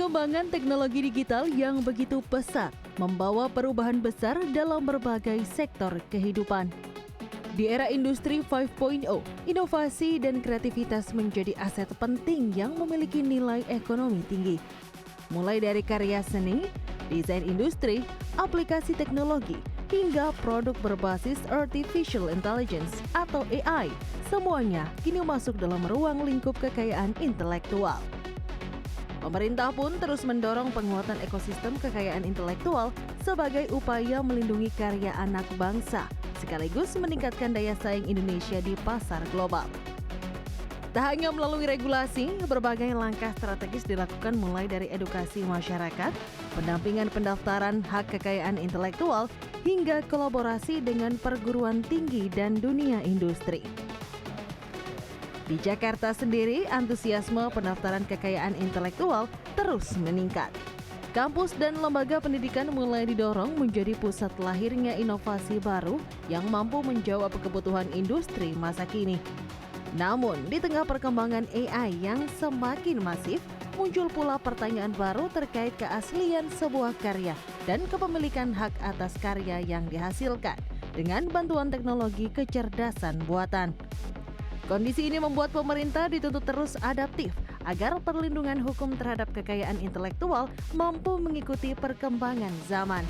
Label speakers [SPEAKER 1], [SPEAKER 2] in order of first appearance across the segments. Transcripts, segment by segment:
[SPEAKER 1] Perkembangan teknologi digital yang begitu pesat membawa perubahan besar dalam berbagai sektor kehidupan. Di era industri 5.0, inovasi dan kreativitas menjadi aset penting yang memiliki nilai ekonomi tinggi. Mulai dari karya seni, desain industri, aplikasi teknologi, hingga produk berbasis artificial intelligence atau AI, semuanya kini masuk dalam ruang lingkup kekayaan intelektual. Pemerintah pun terus mendorong penguatan ekosistem kekayaan intelektual sebagai upaya melindungi karya anak bangsa, sekaligus meningkatkan daya saing Indonesia di pasar global. Tak hanya melalui regulasi, berbagai langkah strategis dilakukan mulai dari edukasi masyarakat, pendampingan pendaftaran hak kekayaan intelektual, hingga kolaborasi dengan perguruan tinggi dan dunia industri. Di Jakarta sendiri, antusiasme pendaftaran kekayaan intelektual terus meningkat. Kampus dan lembaga pendidikan mulai didorong menjadi pusat lahirnya inovasi baru yang mampu menjawab kebutuhan industri masa kini. Namun, di tengah perkembangan AI yang semakin masif, muncul pula pertanyaan baru terkait keaslian sebuah karya dan kepemilikan hak atas karya yang dihasilkan dengan bantuan teknologi kecerdasan buatan. Kondisi ini membuat pemerintah dituntut terus adaptif agar perlindungan hukum terhadap kekayaan intelektual mampu mengikuti perkembangan zaman.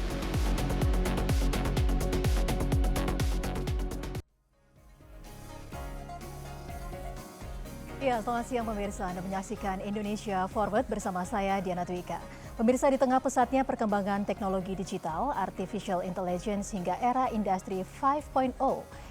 [SPEAKER 2] Ya, selamat siang pemirsa. Anda menyaksikan Indonesia Forward bersama saya Diana Dwika. Pemirsa, di tengah pesatnya perkembangan teknologi digital, artificial intelligence hingga era industri 5.0,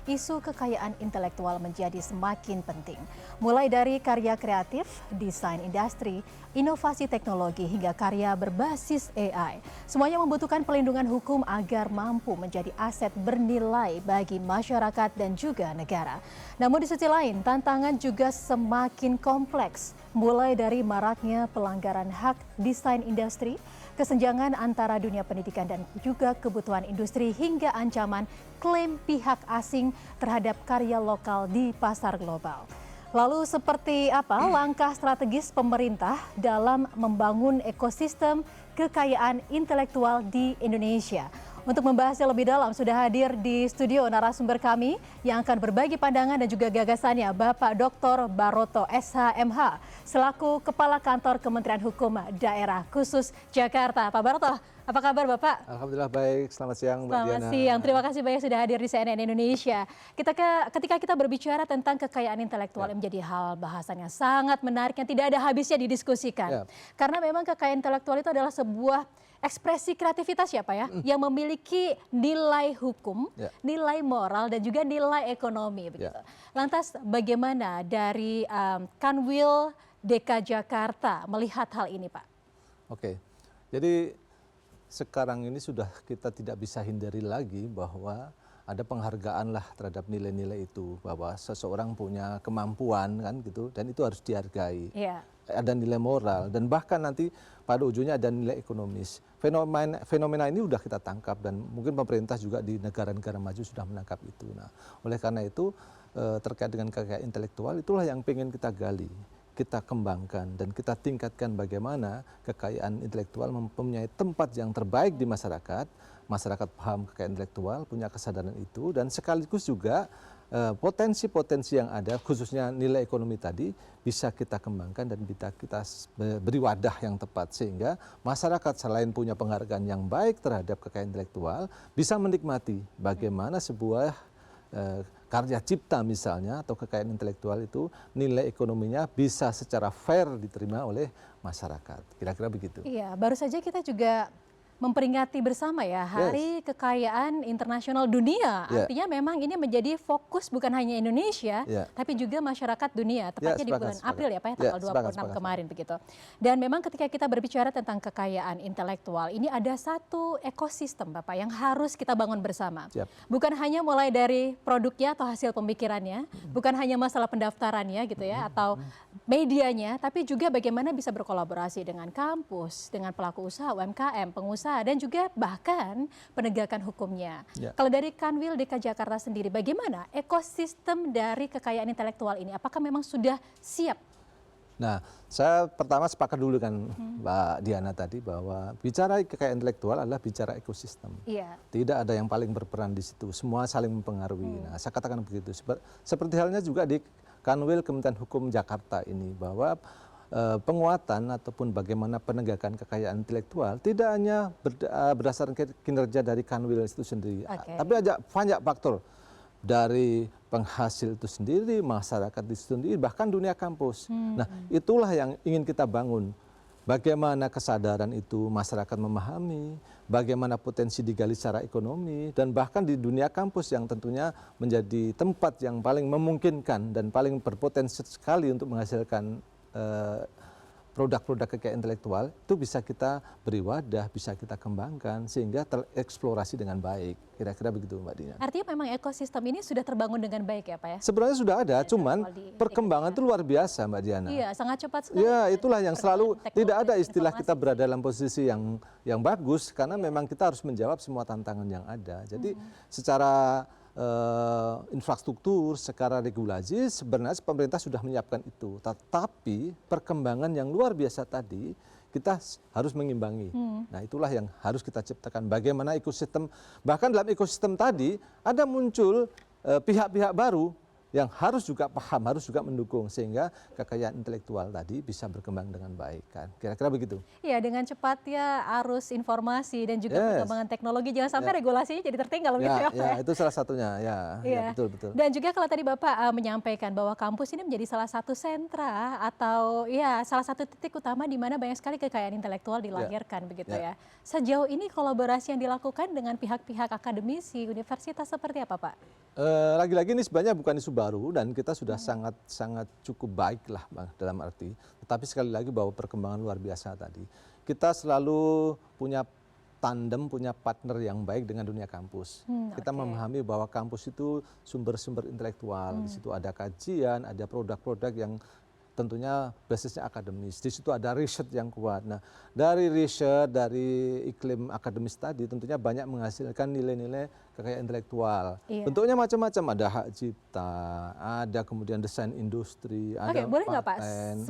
[SPEAKER 2] isu kekayaan intelektual menjadi semakin penting. Mulai dari karya kreatif, desain industri, inovasi teknologi hingga karya berbasis AI. Semuanya membutuhkan pelindungan hukum agar mampu menjadi aset bernilai bagi masyarakat dan juga negara. Namun di sisi lain, tantangan juga semakin kompleks. Mulai dari maraknya pelanggaran hak desain industri, kesenjangan antara dunia pendidikan dan juga kebutuhan industri hingga ancaman klaim pihak asing terhadap karya lokal di pasar global. Lalu seperti apa langkah strategis pemerintah dalam membangun ekosistem kekayaan intelektual di Indonesia? Untuk membahasnya lebih dalam sudah hadir di studio narasumber kami yang akan berbagi pandangan dan juga gagasannya Bapak Dr. Baroto SHMH selaku Kepala Kantor Kementerian Hukum Daerah Khusus Jakarta. Pak Baroto, apa kabar Bapak?
[SPEAKER 3] Alhamdulillah baik, selamat siang Mbak Diana.
[SPEAKER 2] Selamat siang, terima kasih banyak sudah hadir di CNN Indonesia. Ketika kita berbicara tentang kekayaan intelektual menjadi hal bahasan yang sangat menarik yang tidak ada habisnya didiskusikan. Karena memang kekayaan intelektual itu adalah sebuah ekspresi kreativitas ya Pak ya, yang memiliki nilai hukum, nilai moral dan juga nilai ekonomi begitu. Lantas bagaimana dari Kanwil DK Jakarta melihat hal ini Pak?
[SPEAKER 3] Oke, jadi sekarang ini sudah kita tidak bisa hindari lagi bahwa ada penghargaan lah terhadap nilai-nilai itu, bahwa seseorang punya kemampuan kan gitu, dan itu harus dihargai. Ada nilai moral dan bahkan nanti pada ujungnya ada nilai ekonomis. Fenomena ini sudah kita tangkap dan mungkin pemerintah juga di negara-negara maju sudah menangkap itu. Nah, oleh karena itu terkait dengan kekayaan intelektual itulah yang ingin kita gali, kita kembangkan dan kita tingkatkan bagaimana kekayaan intelektual mempunyai tempat yang terbaik di masyarakat. Masyarakat paham kekayaan intelektual, punya kesadaran itu dan sekaligus juga potensi-potensi yang ada khususnya nilai ekonomi tadi bisa kita kembangkan dan kita beri wadah yang tepat sehingga masyarakat selain punya penghargaan yang baik terhadap kekayaan intelektual bisa menikmati bagaimana sebuah karya cipta misalnya atau kekayaan intelektual itu nilai ekonominya bisa secara fair diterima oleh masyarakat. Kira-kira begitu.
[SPEAKER 2] Iya, baru saja kita juga memperingati bersama ya Hari Kekayaan Internasional Dunia. Artinya memang ini menjadi fokus bukan hanya Indonesia, tapi juga masyarakat dunia. Tepatnya di bulan April ya Pak ya, tanggal 26 kemarin begitu. Dan memang ketika kita berbicara tentang kekayaan intelektual, ini ada satu ekosistem Bapak yang harus kita bangun bersama. Bukan hanya mulai dari produknya atau hasil pemikirannya, bukan hanya masalah pendaftarannya gitu ya, atau medianya, tapi juga bagaimana bisa berkolaborasi dengan kampus, dengan pelaku usaha, UMKM, pengusaha, dan juga bahkan penegakan hukumnya. Kalau dari Kanwil DK Jakarta sendiri, bagaimana ekosistem dari kekayaan intelektual ini? Apakah memang sudah siap
[SPEAKER 3] Nah, saya pertama sepakat dulu kan Mbak Diana tadi bahwa bicara kekayaan intelektual adalah bicara ekosistem.
[SPEAKER 2] Iya.
[SPEAKER 3] Tidak ada yang paling berperan di situ, semua saling mempengaruhi. Nah, saya katakan begitu. Seperti halnya juga di Kanwil Kementerian Hukum Jakarta ini bahwa penguatan ataupun bagaimana penegakan kekayaan intelektual tidak hanya berdasarkan kinerja dari Kanwil itu sendiri, tapi ada banyak faktor dari penghasil itu sendiri, masyarakat itu sendiri, bahkan dunia kampus. Nah, itulah yang ingin kita bangun. Bagaimana kesadaran itu masyarakat memahami, bagaimana potensi digali secara ekonomi, dan bahkan di dunia kampus yang tentunya menjadi tempat yang paling memungkinkan dan paling berpotensi sekali untuk menghasilkan produk-produk kekayaan intelektual, itu bisa kita beri wadah, bisa kita kembangkan, sehingga tereksplorasi dengan baik. Kira-kira begitu Mbak Dina.
[SPEAKER 2] Artinya memang ekosistem ini sudah terbangun dengan baik ya Pak ya?
[SPEAKER 3] Sebenarnya sudah ada, cuman perkembangan itu luar biasa Mbak Diana.
[SPEAKER 2] Iya, sangat cepat sekali.
[SPEAKER 3] Ya, itulah yang selalu tidak ada istilah kita berada dalam posisi yang bagus, karena memang kita harus menjawab semua tantangan yang ada. Jadi secara infrastruktur, secara regulasi sebenarnya pemerintah sudah menyiapkan itu. Tetapi perkembangan yang luar biasa tadi kita harus mengimbangi. Nah, itulah yang harus kita ciptakan. Bagaimana ekosistem, bahkan dalam ekosistem tadi ada muncul pihak-pihak baru yang harus juga paham, harus juga mendukung, sehingga kekayaan intelektual tadi bisa berkembang dengan baik kan. Kira-kira begitu.
[SPEAKER 2] Iya, dengan cepatnya arus informasi dan juga perkembangan teknologi, jangan sampai regulasinya jadi tertinggal gitu ya Pak.
[SPEAKER 3] Ya, itu salah satunya ya, betul.
[SPEAKER 2] Dan juga kalau tadi Bapak menyampaikan bahwa kampus ini menjadi salah satu sentra atau ya salah satu titik utama di mana banyak sekali kekayaan intelektual dilahirkan begitu ya. Sejauh ini kolaborasi yang dilakukan dengan pihak-pihak akademisi, universitas seperti apa Pak?
[SPEAKER 3] Lagi-lagi ini sebenarnya bukan isu baru dan kita sudah sangat cukup baik lah dalam arti. Tetapi sekali lagi bahwa perkembangan luar biasa tadi. Kita selalu punya tandem, punya partner yang baik dengan dunia kampus. Kita memahami bahwa kampus itu sumber-sumber intelektual. Di situ ada kajian, ada produk-produk yang tentunya basisnya akademis. Di situ ada riset yang kuat. Nah, dari riset, dari iklim akademis tadi tentunya banyak menghasilkan nilai-nilai kekayaan intelektual. Bentuknya macam-macam, ada hak cipta, ada kemudian desain industri, ada paten.
[SPEAKER 2] Boleh nggak Pak?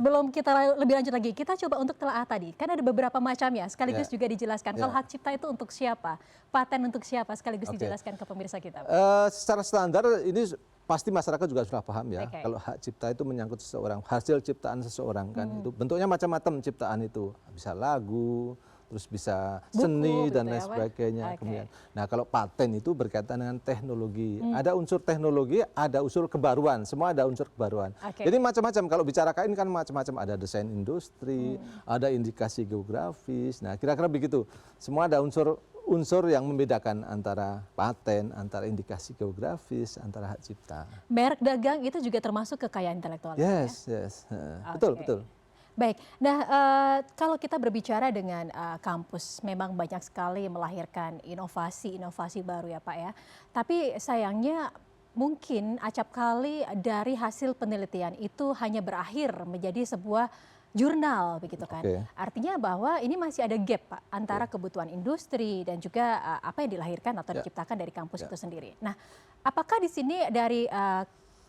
[SPEAKER 2] Sebelum kita lebih lanjut lagi, kita coba untuk telah tadi. Kan ada beberapa macam ya, sekaligus juga dijelaskan. Kalau hak cipta itu untuk siapa? Paten untuk siapa? Sekaligus dijelaskan ke pemirsa kita.
[SPEAKER 3] Secara standar ini pasti masyarakat juga sudah paham ya. Kalau hak cipta itu menyangkut seseorang, hasil ciptaan seseorang kan. Itu bentuknya macam-macam ciptaan itu. Bisa lagu, terus bisa seni dan lain sebagainya. Kemudian, nah kalau paten itu berkaitan dengan teknologi. Ada unsur teknologi, ada unsur kebaruan. Semua ada unsur kebaruan. Jadi macam-macam. Kalau bicara kain kan macam-macam. Ada desain industri, ada indikasi geografis. Nah kira-kira begitu. Semua ada unsur yang membedakan antara paten, antara indikasi geografis, antara hak cipta.
[SPEAKER 2] Merek dagang itu juga termasuk kekayaan intelektual.
[SPEAKER 3] Yes. Betul.
[SPEAKER 2] Baik, nah kalau kita berbicara dengan kampus, memang banyak sekali melahirkan inovasi baru ya Pak ya. Tapi sayangnya mungkin acap kali dari hasil penelitian itu hanya berakhir menjadi sebuah jurnal begitu kan. Artinya bahwa ini masih ada gap Pak antara kebutuhan industri dan juga apa yang dilahirkan atau diciptakan dari kampus itu sendiri. Nah, apakah di sini dari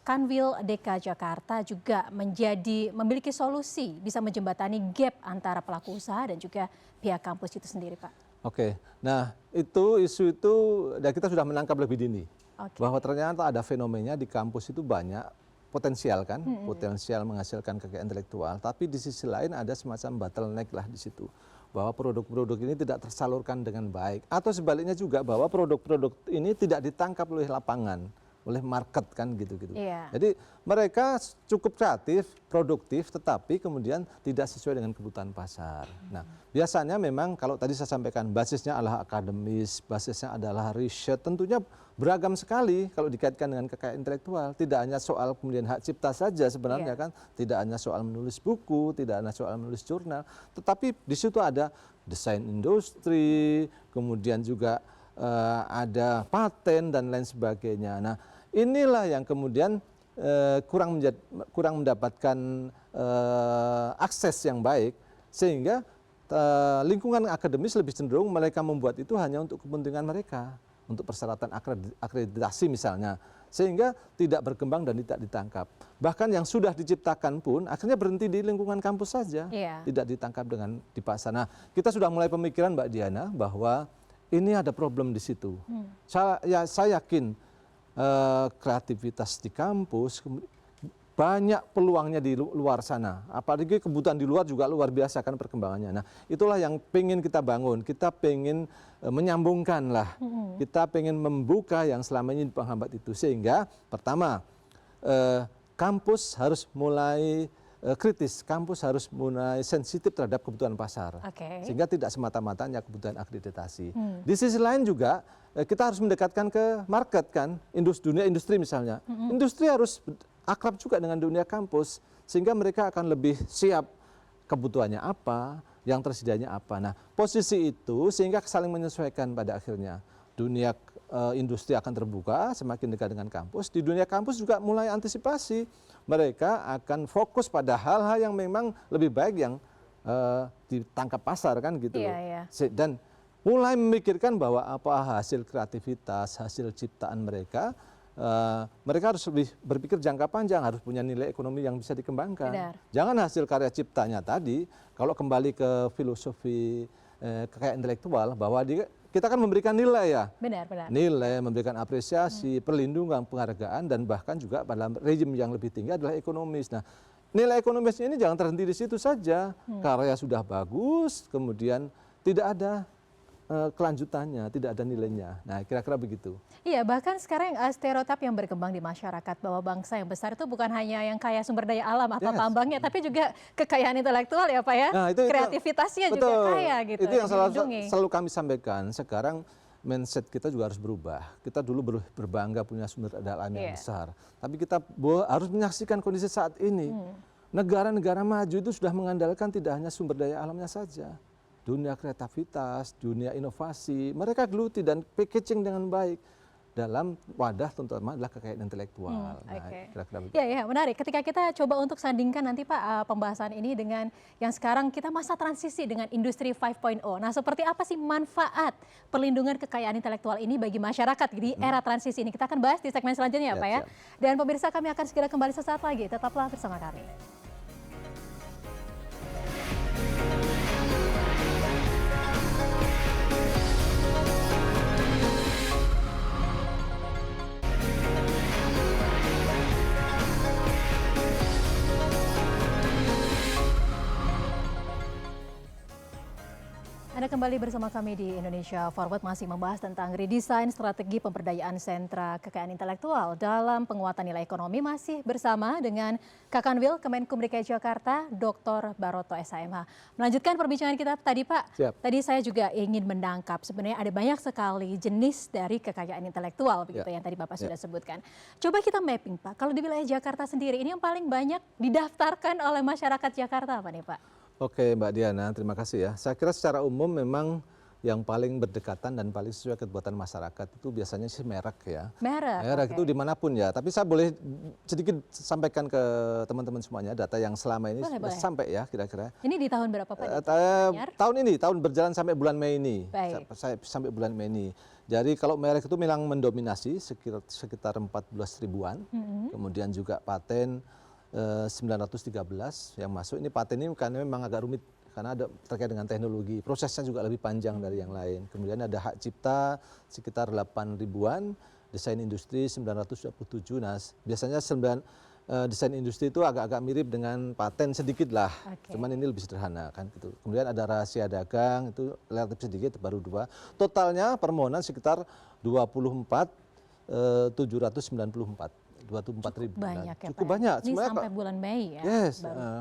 [SPEAKER 2] Kanwil DK Jakarta juga memiliki solusi bisa menjembatani gap antara pelaku usaha dan juga pihak kampus itu sendiri Pak?
[SPEAKER 3] Nah isu itu kita sudah menangkap lebih dini. Bahwa ternyata ada fenomena di kampus itu banyak potensial kan, potensial menghasilkan kekayaan intelektual. Tapi di sisi lain ada semacam bottleneck lah di situ. Bahwa produk-produk ini tidak tersalurkan dengan baik. Atau sebaliknya juga bahwa produk-produk ini tidak ditangkap oleh lapangan, oleh market kan gitu-gitu. Jadi mereka cukup kreatif, produktif, tetapi kemudian tidak sesuai dengan kebutuhan pasar. Nah, biasanya memang kalau tadi saya sampaikan basisnya adalah akademis, basisnya adalah riset, tentunya beragam sekali kalau dikaitkan dengan kekayaan intelektual. Tidak hanya soal kemudian hak cipta saja sebenarnya kan, tidak hanya soal menulis buku, tidak hanya soal menulis jurnal, tetapi di situ ada desain industri, kemudian juga ada paten dan lain sebagainya. Nah, inilah yang kemudian kurang mendapatkan akses yang baik, sehingga lingkungan akademis lebih cenderung mereka membuat itu hanya untuk kepentingan mereka. untuk persyaratan akreditasi misalnya, sehingga tidak berkembang dan tidak ditangkap. Bahkan yang sudah diciptakan pun akhirnya berhenti di lingkungan kampus saja, tidak ditangkap dengan di pasar. Nah, kita sudah mulai pemikiran Mbak Diana bahwa ini ada problem di situ. Saya yakin kreativitas di kampus banyak peluangnya di luar sana. Apalagi kebutuhan di luar juga luar biasa kan perkembangannya. Nah, itulah yang pengen kita bangun. Kita pengen menyambungkan lah. Kita pengen membuka yang selama ini penghambat itu. Sehingga pertama, kampus harus mulai kritis. Kampus harus mulai sensitif terhadap kebutuhan pasar. Sehingga tidak semata-mata hanya kebutuhan akreditasi. Di sisi lain juga, kita harus mendekatkan ke market kan. Dunia industri misalnya. Industri harus akrab juga dengan dunia kampus, sehingga mereka akan lebih siap kebutuhannya apa, yang tersedianya apa. Nah, posisi itu sehingga saling menyesuaikan pada akhirnya. Dunia industri akan terbuka semakin dekat dengan kampus, di dunia kampus juga mulai antisipasi. Mereka akan fokus pada hal-hal yang memang lebih baik yang ditangkap pasar kan gitu. Dan mulai memikirkan bahwa apa hasil kreativitas, hasil ciptaan mereka, mereka harus lebih berpikir jangka panjang, harus punya nilai ekonomi yang bisa dikembangkan. Jangan hasil karya ciptanya tadi, kalau kembali ke filosofi kekayaan intelektual, bahwa kita kan memberikan nilai ya. Nilai, memberikan apresiasi, perlindungan, penghargaan, dan bahkan juga pada rejim yang lebih tinggi adalah ekonomis. Nah, nilai ekonomisnya ini jangan terhenti di situ saja. Karya sudah bagus, kemudian tidak ada kelanjutannya, tidak ada nilainya. Nah, kira-kira begitu.
[SPEAKER 2] Iya, bahkan sekarang stereotip yang berkembang di masyarakat bahwa bangsa yang besar itu bukan hanya yang kaya sumber daya alam atau tambangnya, tapi juga kekayaan intelektual ya Pak ya. Nah, kreativitasnya juga kaya gitu.
[SPEAKER 3] Itu yang selalu kami sampaikan. Sekarang mindset kita juga harus berubah. Kita dulu berbangga punya sumber daya alam yang besar. Tapi kita harus menyaksikan kondisi saat ini. Negara-negara maju itu sudah mengandalkan tidak hanya sumber daya alamnya saja. Dunia kreativitas, dunia inovasi, mereka geluti dan packaging dengan baik dalam wadah terutama adalah kekayaan intelektual.
[SPEAKER 2] Ya, menarik. Ketika kita coba untuk sandingkan nanti Pak pembahasan ini dengan yang sekarang kita masa transisi dengan industri 5.0. Nah, seperti apa sih manfaat perlindungan kekayaan intelektual ini bagi masyarakat di era transisi ini? Kita akan bahas di segmen selanjutnya ya Pak ya. Dan pemirsa, kami akan segera kembali sesaat lagi. Tetaplah bersama kami. Anda kembali bersama kami di Indonesia Forward, masih membahas tentang redesign strategi pemberdayaan sentra kekayaan intelektual dalam penguatan nilai ekonomi, masih bersama dengan Kakanwil Kemenkum DKI Jakarta, Dr. Baroto SHMH. Melanjutkan perbincangan kita tadi Pak, tadi saya juga ingin mendangkap sebenarnya ada banyak sekali jenis dari kekayaan intelektual begitu yang tadi Bapak sudah sebutkan. Coba kita mapping Pak, kalau di wilayah Jakarta sendiri ini yang paling banyak didaftarkan oleh masyarakat Jakarta apa nih Pak?
[SPEAKER 3] Oke Mbak Diana, terima kasih ya. Saya kira secara umum memang yang paling berdekatan dan paling sesuai kebutuhan masyarakat itu biasanya sih merek ya. Merek itu dimanapun ya. Tapi saya boleh sedikit sampaikan ke teman-teman semuanya data yang selama ini sampai ya kira-kira.
[SPEAKER 2] Ini di tahun berapa Pak?
[SPEAKER 3] Tahun ini, tahun berjalan sampai bulan Mei ini. Sampai bulan Mei ini. Jadi kalau merek itu memang mendominasi sekitar 14 ribuan. Kemudian juga paten 913 yang masuk. Ini paten ini karena memang agak rumit karena ada terkait dengan teknologi, prosesnya juga lebih panjang dari yang lain. Kemudian ada hak cipta sekitar 8 ribuan, desain industri 927. Nah, biasanya desain industri itu agak-agak mirip dengan paten sedikit lah, cuman ini lebih sederhana kan gitu. Kemudian ada rahasia dagang itu relatif sedikit, baru 2. Totalnya permohonan sekitar 24.794. 24.000.
[SPEAKER 2] Banyak ya,
[SPEAKER 3] cukup banyak.
[SPEAKER 2] Ini sampai bulan Mei ya.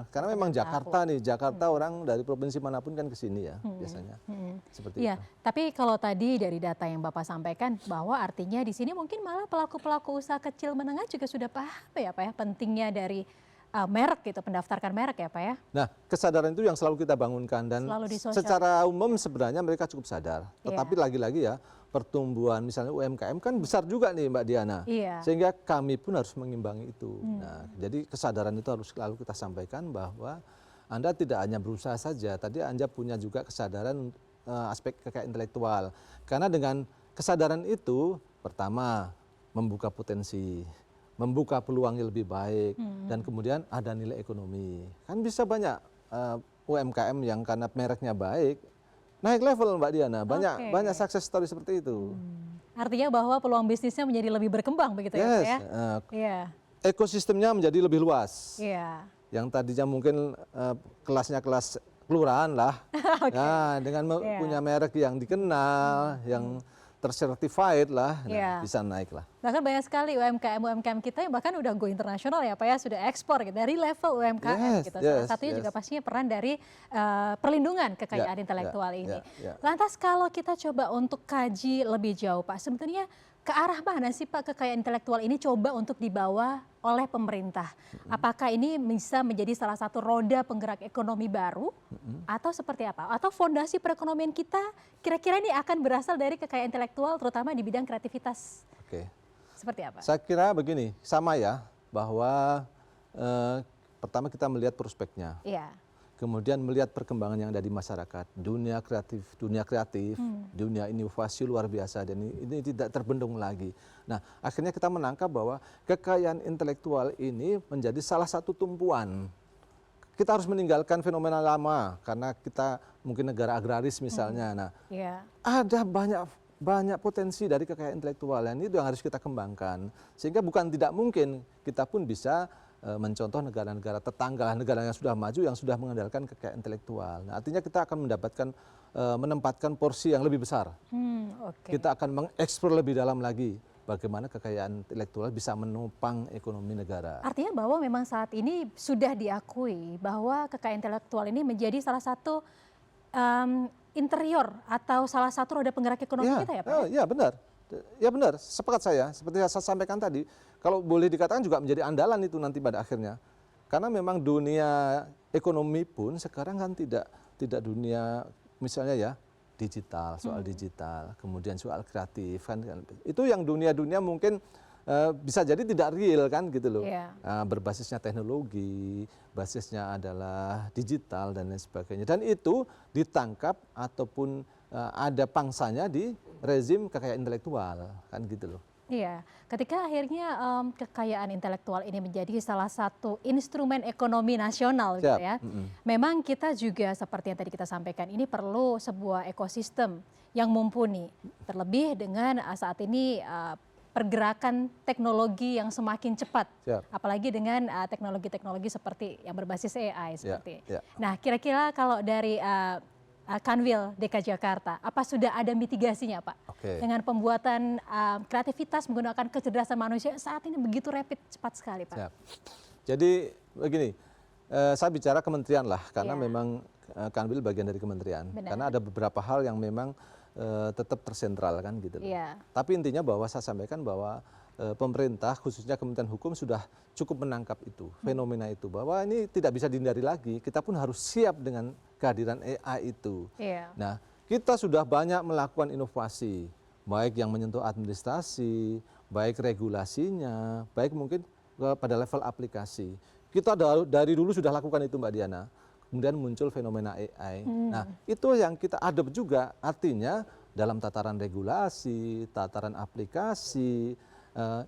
[SPEAKER 3] Karena memang Jakarta nih, Jakarta orang dari provinsi manapun kan ke sini ya biasanya. Seperti itu.
[SPEAKER 2] Tapi kalau tadi dari data yang Bapak sampaikan bahwa artinya di sini mungkin malah pelaku-pelaku usaha kecil menengah juga sudah paham ya Pak ya pentingnya dari merek gitu, pendaftarkan merek ya Pak ya.
[SPEAKER 3] Nah, kesadaran itu yang selalu kita bangunkan dan secara umum sebenarnya mereka cukup sadar. Tetapi lagi-lagi ya, pertumbuhan misalnya UMKM kan besar juga nih Mbak Diana. Sehingga kami pun harus mengimbangi itu. Nah, jadi kesadaran itu harus selalu kita sampaikan bahwa Anda tidak hanya berusaha saja, tadi Anda punya juga kesadaran aspek kekayaan intelektual. Karena dengan kesadaran itu pertama membuka potensi, membuka peluang yang lebih baik, dan kemudian ada nilai ekonomi. Kan bisa banyak UMKM yang karena mereknya baik naik level Mbak Diana, banyak success story seperti itu.
[SPEAKER 2] Artinya bahwa peluang bisnisnya menjadi lebih berkembang begitu ya Pak ya? Iya.
[SPEAKER 3] Ekosistemnya menjadi lebih luas.
[SPEAKER 2] Iya.
[SPEAKER 3] Yang tadinya mungkin kelasnya kelas kelurahan lah, nah, dengan punya merek yang dikenal, yang tersertified lah, bisa naik lah.
[SPEAKER 2] Bahkan banyak sekali UMKM kita yang bahkan udah go internasional ya Pak ya, sudah ekspor gitu, dari level UMKM gitu. Salah satunya juga pastinya peran dari perlindungan kekayaan intelektual ini. Lantas kalau kita coba untuk kaji lebih jauh Pak, sebenarnya ke arah mana sih Pak kekayaan intelektual ini coba untuk dibawa oleh pemerintah? Apakah ini bisa menjadi salah satu roda penggerak ekonomi baru atau seperti apa? Atau fondasi perekonomian kita kira-kira ini akan berasal dari kekayaan intelektual terutama di bidang kreativitas?
[SPEAKER 3] Oke.
[SPEAKER 2] Seperti apa?
[SPEAKER 3] Saya kira begini, sama ya, bahwa pertama kita melihat prospeknya.
[SPEAKER 2] Iya.
[SPEAKER 3] Kemudian melihat perkembangan yang ada di masyarakat, dunia kreatif, dunia inovasi luar biasa, dan ini tidak terbendung lagi. Nah, akhirnya kita menangkap bahwa kekayaan intelektual ini menjadi salah satu tumpuan. Kita harus meninggalkan fenomena lama karena kita mungkin negara agraris misalnya. Nah, ada banyak potensi dari kekayaan intelektual, dan itu yang harus kita kembangkan. Sehingga bukan tidak mungkin kita pun bisa mencontoh negara-negara tetangga, negara yang sudah maju, yang sudah mengandalkan kekayaan intelektual. Nah, artinya kita akan menempatkan porsi yang lebih besar. Kita akan mengeksplor lebih dalam lagi bagaimana kekayaan intelektual bisa menopang ekonomi negara.
[SPEAKER 2] Artinya bahwa memang saat ini sudah diakui bahwa kekayaan intelektual ini menjadi salah satu interior atau salah satu roda penggerak ekonomi kita ya Pak?
[SPEAKER 3] Ya benar. Ya benar, sepakat saya. Seperti yang saya sampaikan tadi, kalau boleh dikatakan juga menjadi andalan itu nanti pada akhirnya. Karena memang dunia ekonomi pun sekarang kan tidak dunia misalnya ya digital, soal digital, kemudian soal kreatif kan. Itu yang dunia-dunia mungkin bisa jadi tidak real kan gitu loh. Berbasisnya teknologi, basisnya adalah digital dan lain sebagainya. Dan itu ditangkap ataupun ada pangsanya di rezim kekayaan intelektual kan gitu loh.
[SPEAKER 2] Iya, ketika akhirnya kekayaan intelektual ini menjadi salah satu instrumen ekonomi nasional gitu ya. Memang kita juga seperti yang tadi kita sampaikan, ini perlu sebuah ekosistem yang mumpuni. Terlebih dengan saat ini pergerakan teknologi yang semakin cepat. Apalagi dengan teknologi-teknologi seperti yang berbasis AI seperti. Nah, kira-kira kalau dari Kanwil DKI Jakarta, apa sudah ada mitigasinya Pak? Dengan pembuatan kreativitas menggunakan kecerdasan manusia saat ini begitu rapid, cepat sekali Pak.
[SPEAKER 3] Jadi begini, saya bicara kementerian lah, karena memang Kanwil bagian dari kementerian. Karena ada beberapa hal yang memang tetap tersentral kan gitu. Tapi intinya bahwa saya sampaikan bahwa pemerintah khususnya Kementerian Hukum sudah cukup menangkap itu, fenomena itu, bahwa ini tidak bisa dihindari lagi, kita pun harus siap dengan kehadiran AI itu. Nah, kita sudah banyak melakukan inovasi, baik yang menyentuh administrasi, baik regulasinya, baik mungkin pada level aplikasi. Kita dari dulu sudah lakukan itu Mbak Diana, kemudian muncul fenomena AI. Nah, itu yang kita adopt juga, artinya dalam tataran regulasi, tataran aplikasi,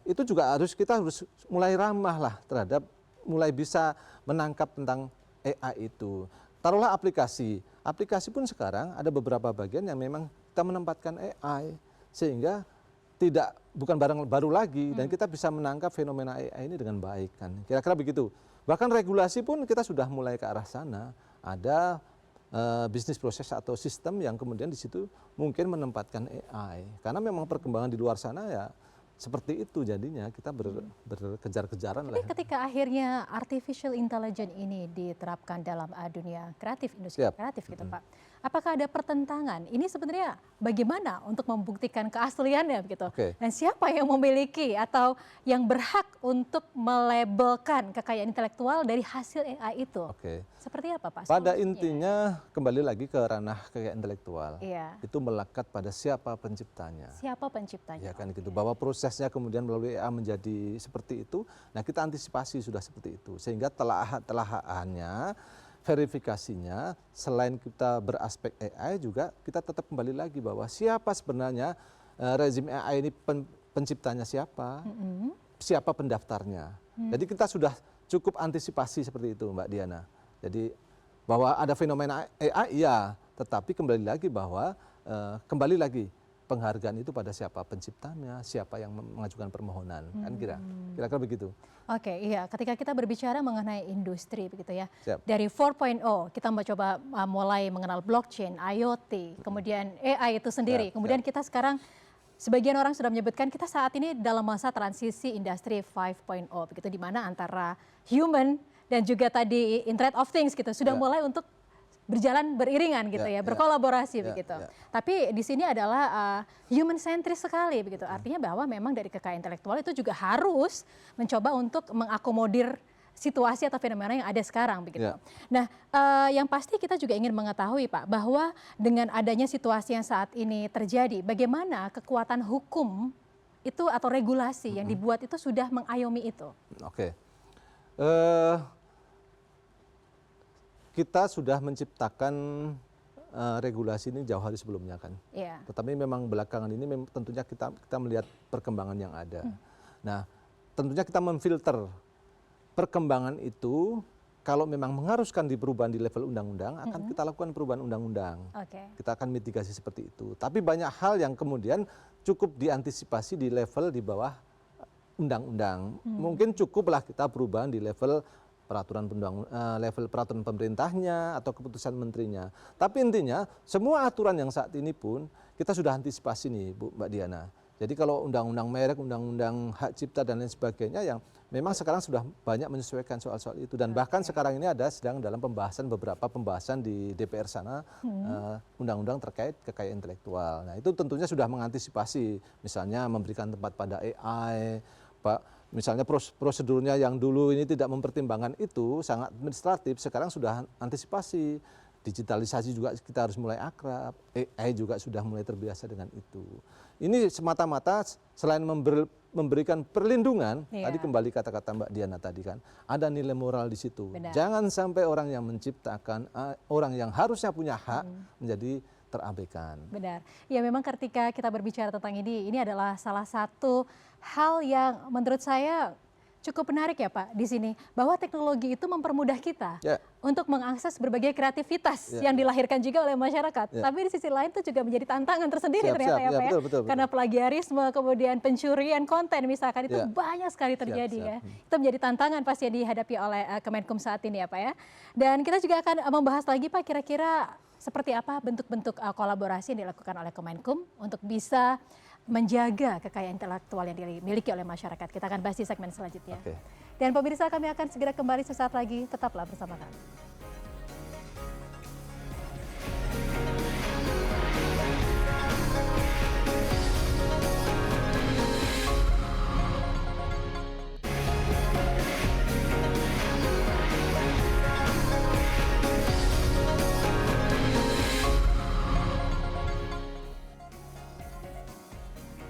[SPEAKER 3] itu juga kita harus mulai ramah lah terhadap, mulai bisa menangkap tentang AI itu. Taruhlah aplikasi pun sekarang ada beberapa bagian yang memang kita menempatkan AI sehingga bukan barang baru lagi dan kita bisa menangkap fenomena AI ini dengan baik kan. Kira-kira begitu. Bahkan regulasi pun kita sudah mulai ke arah sana. Ada bisnis proses atau sistem yang kemudian di situ mungkin menempatkan AI. Karena memang perkembangan di luar sana ya seperti itu, jadinya kita berkejar-kejaran lah.
[SPEAKER 2] Tapi ketika akhirnya artificial intelligence ini diterapkan dalam dunia kreatif, industri kreatif gitu Pak, apakah ada pertentangan? Ini sebenarnya bagaimana untuk membuktikan keasliannya begitu? Dan siapa yang memiliki atau yang berhak untuk melabelkan kekayaan intelektual dari hasil AI itu? Seperti apa Pak?
[SPEAKER 3] Pada intinya kembali lagi ke ranah kekayaan intelektual. Itu melekat pada siapa penciptanya.
[SPEAKER 2] Siapa penciptanya?
[SPEAKER 3] Ya kan gitu. Bahwa prosesnya kemudian melalui AI menjadi seperti itu. Nah, kita antisipasi sudah seperti itu. Sehingga telahannya, verifikasinya, selain kita beraspek AI juga kita tetap kembali lagi bahwa siapa sebenarnya rezim AI ini penciptanya siapa, siapa pendaftarnya. Jadi kita sudah cukup antisipasi seperti itu Mbak Diana. Jadi bahwa ada fenomena AI ya, tetapi kembali lagi bahwa kembali lagi penghargaan itu pada siapa penciptanya, siapa yang mengajukan permohonan, kan kira-kira begitu.
[SPEAKER 2] Oke, iya. Ketika kita berbicara mengenai industri, begitu ya,
[SPEAKER 3] Siap.
[SPEAKER 2] dari 4.0 kita mencoba mulai mengenal blockchain, IoT, kemudian AI itu sendiri, kemudian kita sekarang sebagian orang sudah menyebutkan kita saat ini dalam masa transisi industri 5.0, begitu, di mana antara human dan juga tadi Internet of Things gitu sudah mulai untuk berjalan beriringan gitu ya, berkolaborasi begitu. Tapi di sini adalah human centris sekali begitu. Artinya bahwa memang dari kekayaan intelektual itu juga harus mencoba untuk mengakomodir situasi atau fenomena yang ada sekarang begitu. Nah, yang pasti kita juga ingin mengetahui Pak bahwa dengan adanya situasi yang saat ini terjadi, bagaimana kekuatan hukum itu atau regulasi yang dibuat itu sudah mengayomi itu.
[SPEAKER 3] Oke. Kita sudah menciptakan regulasi ini jauh hari sebelumnya kan. Tetapi memang belakangan ini tentunya kita melihat perkembangan yang ada. Nah, tentunya kita memfilter perkembangan itu. Kalau memang mengharuskan di perubahan di level undang-undang, akan kita lakukan perubahan undang-undang. Kita akan mitigasi seperti itu. Tapi banyak hal yang kemudian cukup diantisipasi di level di bawah undang-undang. Mungkin cukuplah kita perubahan di level level peraturan pemerintahnya atau keputusan menterinya. Tapi intinya semua aturan yang saat ini pun kita sudah antisipasi nih Mbak Diana. Jadi kalau undang-undang merek, undang-undang hak cipta dan lain sebagainya yang memang sekarang sudah banyak menyesuaikan soal-soal itu. Dan bahkan sekarang ini sedang dalam beberapa pembahasan di DPR sana undang-undang terkait kekayaan intelektual. Nah itu tentunya sudah mengantisipasi misalnya memberikan tempat pada AI, Pak. Misalnya prosedurnya yang dulu ini tidak mempertimbangkan itu sangat administratif, sekarang sudah antisipasi. Digitalisasi juga kita harus mulai akrab, AI juga sudah mulai terbiasa dengan itu. Ini semata-mata selain memberikan perlindungan, tadi kembali kata-kata Mbak Diana tadi kan, ada nilai moral di situ. Jangan sampai orang yang menciptakan, orang yang harusnya punya hak menjadi terabaikan.
[SPEAKER 2] Benar. Ya memang ketika kita berbicara tentang ini adalah salah satu hal yang menurut saya cukup menarik ya Pak di sini. Bahwa teknologi itu mempermudah kita untuk mengakses berbagai kreativitas yang dilahirkan juga oleh masyarakat. Tapi di sisi lain itu juga menjadi tantangan tersendiri ternyata ya Pak ya.
[SPEAKER 3] Betul.
[SPEAKER 2] Karena plagiarisme, kemudian pencurian konten misalkan itu banyak sekali terjadi ya. Itu menjadi tantangan pasti yang dihadapi oleh Kemenkum saat ini ya Pak ya. Dan kita juga akan membahas lagi Pak kira-kira seperti apa bentuk-bentuk kolaborasi yang dilakukan oleh Kemenkum untuk bisa menjaga kekayaan intelektual yang dimiliki oleh masyarakat. Kita akan bahas di segmen selanjutnya. Dan pemirsa kami akan segera kembali sesaat lagi. Tetaplah bersama kami.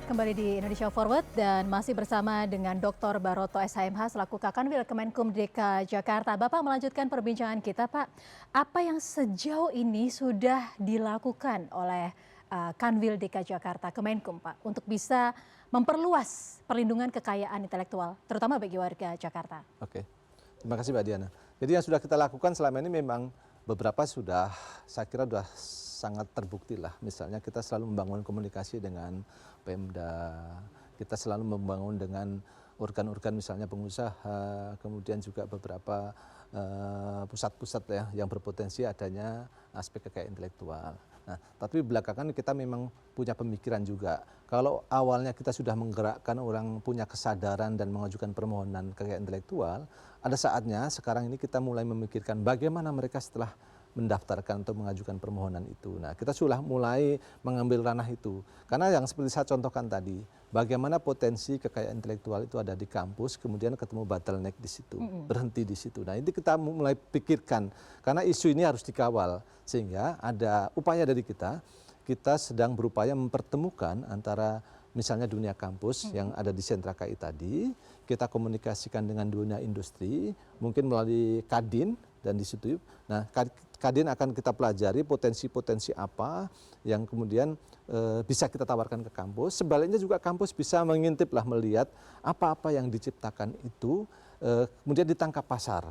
[SPEAKER 2] Kembali di Indonesia Forward dan masih bersama dengan Dr. Baroto SHMH selaku Kakanwil Kemenkum DKI Jakarta. Bapak melanjutkan perbincangan kita Pak. Apa yang sejauh ini sudah dilakukan oleh Kanwil DKI Jakarta Kemenkum Pak untuk bisa memperluas perlindungan kekayaan intelektual terutama bagi warga Jakarta?
[SPEAKER 3] Oke, terima kasih Mbak Diana. Jadi yang sudah kita lakukan selama ini memang beberapa sudah saya kira sudah sangat terbukti lah. Misalnya kita selalu membangun komunikasi dengan Pemda, kita selalu membangun dengan organ-organ misalnya pengusaha, kemudian juga beberapa pusat-pusat ya yang berpotensi adanya aspek kekayaan intelektual. Nah, tapi belakangan kita memang punya pemikiran juga. Kalau awalnya kita sudah menggerakkan orang punya kesadaran dan mengajukan permohonan kekayaan intelektual, ada saatnya sekarang ini kita mulai memikirkan bagaimana mereka setelah mendaftarkan atau mengajukan permohonan itu. Nah, kita sudah mulai mengambil ranah itu. Karena yang seperti saya contohkan tadi, bagaimana potensi kekayaan intelektual itu ada di kampus, kemudian ketemu bottleneck di situ, berhenti di situ. Nah, ini kita mulai pikirkan, karena isu ini harus dikawal, sehingga ada upaya dari kita sedang berupaya mempertemukan antara misalnya dunia kampus yang ada di sentra KI tadi, kita komunikasikan dengan dunia industri, mungkin melalui Kadin dan di situ. Nah, Kadin akan kita pelajari potensi-potensi apa yang kemudian bisa kita tawarkan ke kampus. Sebaliknya juga kampus bisa mengintip lah, melihat apa-apa yang diciptakan itu kemudian ditangkap pasar.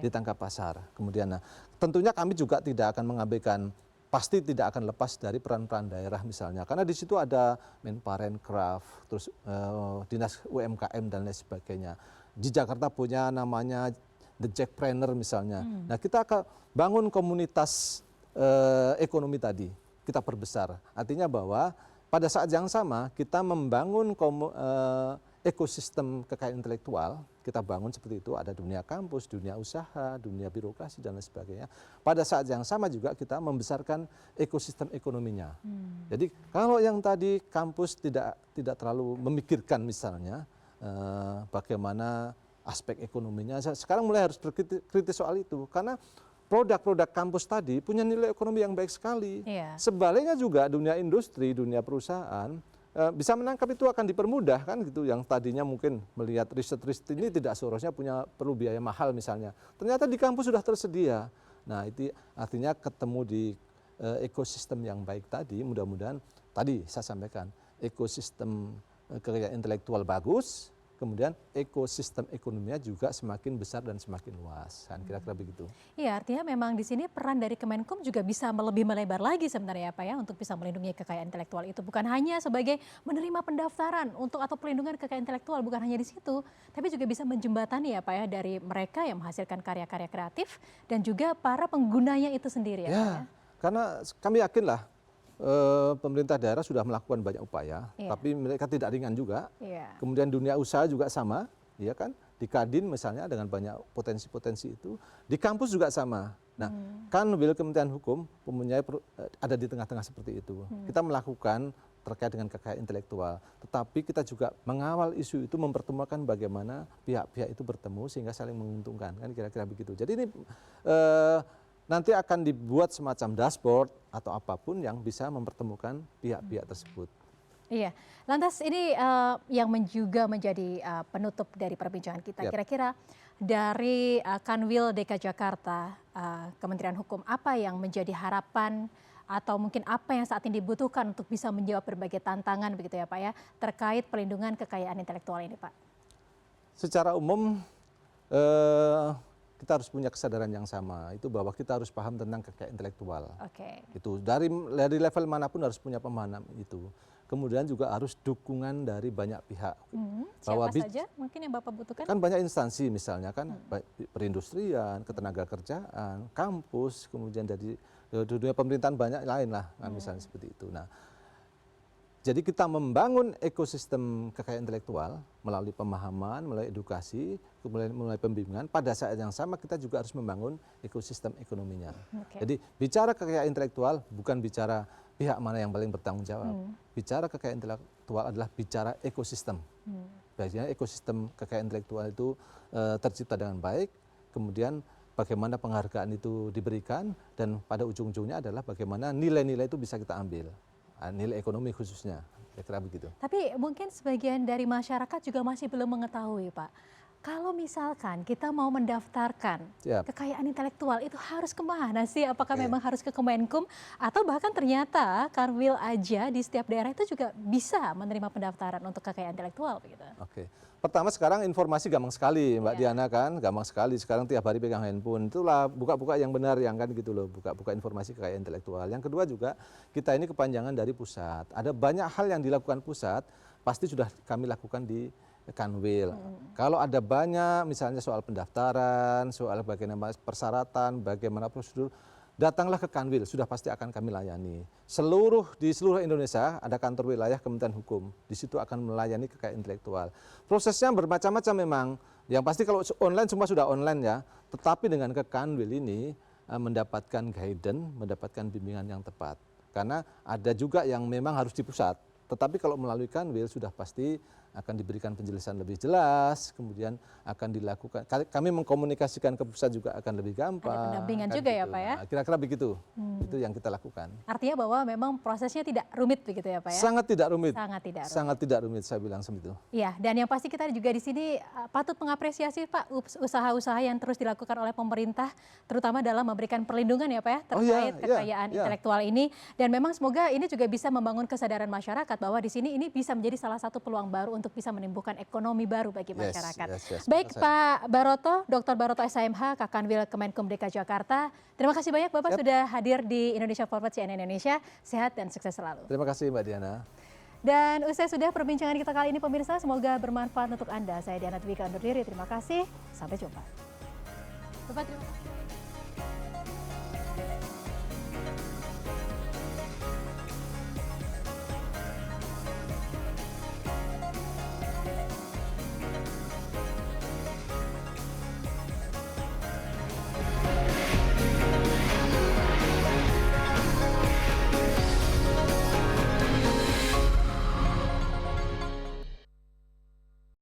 [SPEAKER 3] Ditangkap pasar. Kemudian tentunya kami juga tidak akan mengabaikan, pasti tidak akan lepas dari peran-peran daerah misalnya. Karena di situ ada Menparekraf, terus Dinas UMKM dan lain sebagainya. Di Jakarta punya namanya The Jackpreneur misalnya. Nah, kita akan bangun komunitas ekonomi tadi, kita perbesar. Artinya bahwa pada saat yang sama kita membangun ekosistem kekayaan intelektual, kita bangun seperti itu, ada dunia kampus, dunia usaha, dunia birokrasi dan lain sebagainya. Pada saat yang sama juga kita membesarkan ekosistem ekonominya. Jadi kalau yang tadi kampus tidak terlalu memikirkan misalnya bagaimana aspek ekonominya, sekarang mulai harus berkritis soal itu, karena produk-produk kampus tadi punya nilai ekonomi yang baik sekali. Sebaliknya juga dunia industri, dunia perusahaan bisa menangkap itu, akan dipermudah kan gitu. Yang tadinya mungkin melihat riset ini tidak seharusnya perlu biaya mahal misalnya, ternyata di kampus sudah tersedia. Nah, itu artinya ketemu di ekosistem yang baik tadi. Mudah-mudahan tadi saya sampaikan ekosistem kekayaan intelektual bagus, kemudian ekosistem ekonominya juga semakin besar dan semakin luas, kan kira-kira begitu.
[SPEAKER 2] Iya, artinya memang di sini peran dari Kemenkum juga bisa lebih melebar lagi sebenarnya ya Pak ya, untuk bisa melindungi kekayaan intelektual itu. Bukan hanya sebagai menerima pendaftaran untuk atau pelindungan kekayaan intelektual, bukan hanya di situ, tapi juga bisa menjembatani ya Pak ya, dari mereka yang menghasilkan karya-karya kreatif dan juga para penggunanya itu sendiri ya Pak ya.
[SPEAKER 3] Karena kami yakinlah pemerintah daerah sudah melakukan banyak upaya, tapi mereka tidak ringan juga. Kemudian dunia usaha juga sama, ya kan? Di Kadin misalnya dengan banyak potensi-potensi itu, di kampus juga sama. Nah, Kanwil Kementerian Hukum mempunyai ada di tengah-tengah seperti itu. Kita melakukan terkait dengan kekayaan intelektual, tetapi kita juga mengawal isu itu, mempertemukan bagaimana pihak-pihak itu bertemu sehingga saling menguntungkan, kan kira-kira begitu. Jadi ini nanti akan dibuat semacam dashboard atau apapun yang bisa mempertemukan pihak-pihak tersebut.
[SPEAKER 2] Iya, lantas ini yang juga menjadi penutup dari perbincangan kita. Kira-kira dari Kanwil DKI Jakarta, Kementerian Hukum, apa yang menjadi harapan atau mungkin apa yang saat ini dibutuhkan untuk bisa menjawab berbagai tantangan begitu ya Pak ya, terkait pelindungan kekayaan intelektual ini Pak?
[SPEAKER 3] Secara umum kita harus punya kesadaran yang sama, itu bahwa kita harus paham tentang kekayaan intelektual. Itu dari level manapun harus punya pemahaman itu. Kemudian juga harus dukungan dari banyak pihak.
[SPEAKER 2] Siapa saja mungkin yang Bapak butuhkan?
[SPEAKER 3] Kan banyak instansi misalnya kan, perindustrian, ketenaga kerjaan, kampus, kemudian dari dunia pemerintahan banyak lain lah, kan, misalnya seperti itu. Nah, jadi kita membangun ekosistem kekayaan intelektual melalui pemahaman, melalui edukasi, kemudian melalui pembimbingan. Pada saat yang sama kita juga harus membangun ekosistem ekonominya. Jadi bicara kekayaan intelektual bukan bicara pihak mana yang paling bertanggung jawab. Bicara kekayaan intelektual adalah bicara ekosistem. Biasanya ekosistem kekayaan intelektual itu tercipta dengan baik, kemudian bagaimana penghargaan itu diberikan, dan pada ujung-ujungnya adalah bagaimana nilai-nilai itu bisa kita ambil. Nilai ekonomi khususnya, kira-kira begitu.
[SPEAKER 2] Tapi mungkin sebagian dari masyarakat juga masih belum mengetahui Pak, kalau misalkan kita mau mendaftarkan kekayaan intelektual itu harus kemana sih? Apakah memang harus ke Kemenkum atau bahkan ternyata Kanwil aja di setiap daerah itu juga bisa menerima pendaftaran untuk kekayaan intelektual begitu?
[SPEAKER 3] Pertama sekarang informasi gampang sekali Mbak Diana kan, gampang sekali. Sekarang tiap hari pegang handphone, itulah buka-buka yang benar yang kan gitu loh, buka-buka informasi kekayaan intelektual. Yang kedua juga kita ini kepanjangan dari pusat. Ada banyak hal yang dilakukan pusat, pasti sudah kami lakukan di Kanwil. Kalau ada banyak misalnya soal pendaftaran, soal bagaimana persyaratan, bagaimana prosedur, datanglah ke Kanwil, sudah pasti akan kami layani. Di seluruh Indonesia ada kantor wilayah Kementerian Hukum, di situ akan melayani kekayaan intelektual. Prosesnya bermacam-macam memang, yang pasti kalau online semua sudah online ya, tetapi dengan ke Kanwil ini mendapatkan guidance, mendapatkan bimbingan yang tepat. Karena ada juga yang memang harus di pusat, tetapi kalau melalui Kanwil sudah pasti akan diberikan penjelasan lebih jelas, kemudian akan dilakukan, kami mengkomunikasikan ke pusat juga akan lebih gampang.
[SPEAKER 2] Ada pendampingan
[SPEAKER 3] kan
[SPEAKER 2] juga ya
[SPEAKER 3] gitu.
[SPEAKER 2] Pak ya?
[SPEAKER 3] Nah, kira-kira begitu, itu yang kita lakukan.
[SPEAKER 2] Artinya bahwa memang prosesnya tidak rumit begitu ya Pak ya?
[SPEAKER 3] Sangat tidak rumit.
[SPEAKER 2] Sangat tidak rumit.
[SPEAKER 3] Sangat tidak rumit, saya bilang seperti itu.
[SPEAKER 2] Iya, dan yang pasti kita juga di sini patut mengapresiasi Pak usaha-usaha yang terus dilakukan oleh pemerintah, terutama dalam memberikan perlindungan ya Pak ya terkait kekayaan intelektual ini. Dan memang semoga ini juga bisa membangun kesadaran masyarakat bahwa di sini ini bisa menjadi salah satu peluang baru untuk bisa menimbulkan ekonomi baru bagi masyarakat. Baik Pak Baroto, Dr. Baroto SHMH, Kakanwil Kemenkum DKI Jakarta. Terima kasih banyak Bapak sudah hadir di Indonesia Forward CNN Indonesia. Sehat dan sukses selalu.
[SPEAKER 3] Terima kasih Mbak Diana.
[SPEAKER 2] Dan usai sudah perbincangan kita kali ini pemirsa, semoga bermanfaat untuk Anda. Saya Diana Dwika undur diri. Terima kasih. Sampai jumpa. Bapak terima kasih.